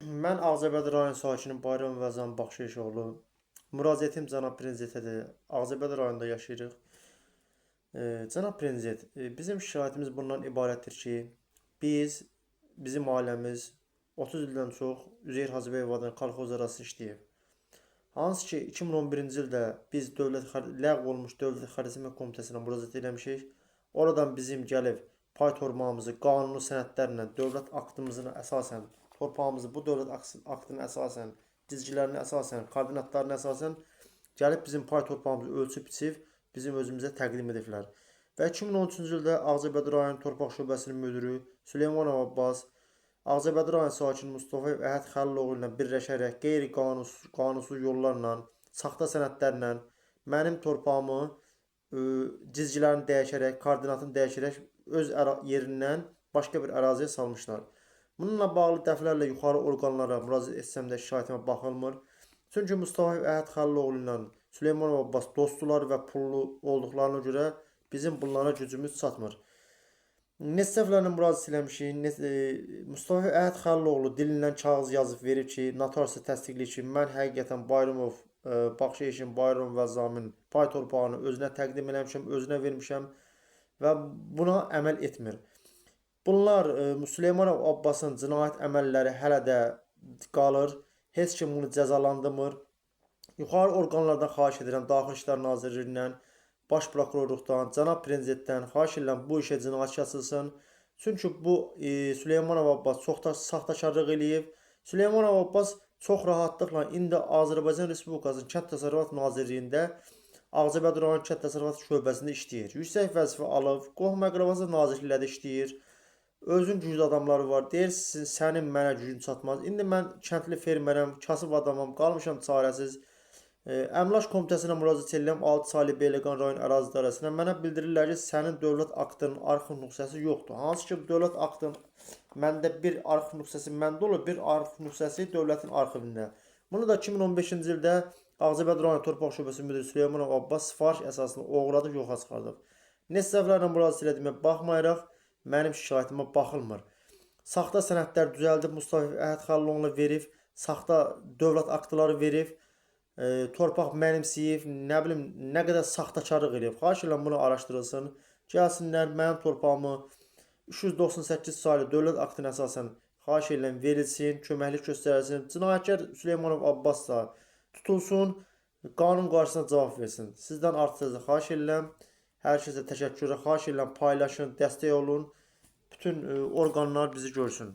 Mən Ağcabədi rayon sakini Bayram Vəzan Baxşeşoğlu. Müraciətim cənab prezidentədir. Ağcabədi rayonunda yaşayırıq. Cənab prezident, bizim şikayətimiz bundan ibarətdir ki, bizim ailəmiz 30 ildən çox Üzeyir Hacıbəyov adına kolxoz arası işləyib. Hansı ki 2011-ci ildə biz ləğv olmuş Dövlət Xəritəçilik Komitəsinə müraciət etmişik. Oradan bizim gəlib pay torpağımızı qanuni sənədlərlə, dövlət aktımızına əsasən, torpağımızı bu dövlət aktına əsasən, cizgilərinə əsasən, koordinatlarına əsasən gəlib bizim pay torpağımızı ölçüb biçib bizim özümüzə təqdim ediblər. Və 2013-cü ildə Ağcabədi rayon torpaq şöbəsinin müdürü Süleymanov Abbas, Ağcabədi rayon sakini Mustafayev Əhəd Xəliloğlu ilə birləşərək qeyri-qanunsuz yollarla, saxta sənədlərlə mənim torpağımı cizgilərini dəyişərək, koordinatını dəyişərək öz yerindən başqa bir əraziyə salmışlar. Bununla bağlı dəfələrlə yuxarı orqanlara müraciət etsəm də şikayətimə baxılmır. Çünki Mustafayev Əhəd Xəliloğlu ilə Süleymanov Abbas dostdular və pullu olduqlarına görə bizim bunlara gücümüz çatmır. Neçə dəfələrlə müraciət eləmişik. Mustafayev Əhəd Xəliloğlu dilindən kağız yazıb verib ki, notariusa təsdiqləyir ki, mən həqiqətən Bayramov Baxşeşin, Bayram və Zamin pay torpağını özünə təqdim eləmişəm, özünə vermişəm və buna əməl etmir. Bunlar Süleymanov Abbasın cinayət əməlləri hələ də qalır. Heç kim bunu cəzalandırmır. Yuxarı orqanlardan xahiş edirəm, Daxili İşlər Nazirliyindən, Baş Prokurorluqdan, cənab prezidentdən xahiş edirəm bu işə cinayət açılsın. Çünki bu Süleymanov Abbas çox da saxtakarlıq eləyib. Süleymanov Abbas çox rahatlıqla indi Azərbaycan Respublikasının Kənd Təsərrüfat Nazirliyində Ağcabədi rayon Kənd Təsərrüfat şöbəsində işləyir. Yüksək vəzifə alıb, qohum-əqrəbası nazirliklərdə işləyir. Özün güclü adamları var. Deyirsin, sənin mənə gücün çatmaz. İndi mən kəndli fermerəm, kasıb adamam, qalmışam çarəsiz. Əmlak Komitəsinə müraciət edirəm 6 saylı Beyləqan rayon ərazi idarəsinə. Mənə bildirirlər ki, sənin dövlət aktının arxiv nüsxəsi yoxdur. Hansı ki, dövlət aktının məndə bir arxiv nüsxəsi məndə olur, bir arxiv nüsxəsi dövlətin arxivində. Bunu da 2015-ci ildə Ağcabədi rayon torpaq şöbəsi müdiri Süleymanov Abbas sifariş əsasında oğurladıb yoxa çıxardıb. Neçə dəfələrlə müraciət etdiyimə baxmayaraq mənim şikayətimə baxılmır. Saxta sənədlər düzəldib Mustafayev Əhəd Xəliloğlu'na verib, saxta dövlət aktları verib, torpaq mənimsəyib, nə bilim, nə qədər saxtakarlıq edib. Xahiş edirəm bunu araşdırılsın. Gəlsinlər, mənim torpağımı 398 saylı dövlət aktına əsasən xahiş edirəm verilsin, köməklik göstərilsin. Cinayətkar Süleymanov Abbas da tutulsun, qanun qarşısına cavab versin. Sizdən artıq xahiş edirəm. Hər kəsə təşəkkür, xahiş edirəm, paylaşın, dəstək olun. Bütün orqanlar bizi görsün.